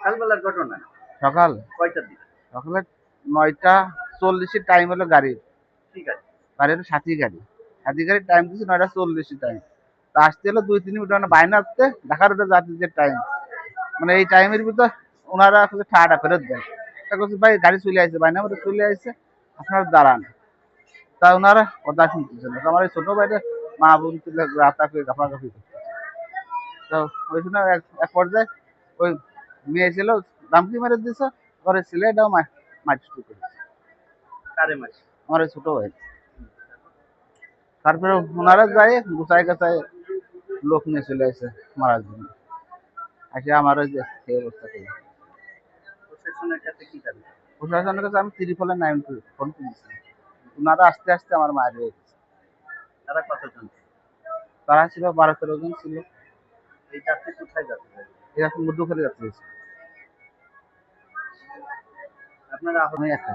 সকালবেলার ঘটনা। সকাল কয়টার দিকে? সকালে 9:40 টাইম হলো গাড়ির। ঠিক আছে। গাড়ির সাথী গাড়ি। সাথী গাড়ির টাইম দিচ্ছে 9:40 টাইম। তা আসতে হলো 2-3 মিনিট মানে বাইনা আসতে ঢাকার রোডে যাত্রী যে টাইম। মানে এই টাইমের ভিতর ওনারা আসলে টাকাটা ফেরত দেন। তা বলছি ভাই গাড়ি চলে আসছে, বাইনা মধ্যে চলে আসছে, আপনারা দাঁড়ান। তা ওনারা কথা শুনতেছেন না। তো আমার এই ছোট ভাইটা মা বোন তুলে রাতাকে গাফাগাফি করতেছে। তো ওই সময় এক পর্যায়ে ওই মেয়ে ছিল দামকি মেরে দিছে, পরে ছেলেটাও মারপিট করেছে। কারে মারছে? আমার ওই ছোট ভাই। তারপরে ওনারা যায় গুছাই গাছাই লোক নিয়ে চলে আসে মারার জন্য। আসে আমার ওই যে এই অবস্থা করে। প্রশাসনের কাছে কি দাবি? প্রশাসনের কাছে আমি ত্রিপলের 9 ফোন করেছি। ওনারা আস্তে আস্তে আমার মায়ের হয়ে গেছে। তারা কতজন? তারা ছিল 12-13 জন ছিল। এই যাত্রী কোথায় যাচ্ছে? এরকম মধ্যখানে যাচ্ছে। আপনারা আহত? আমি একা।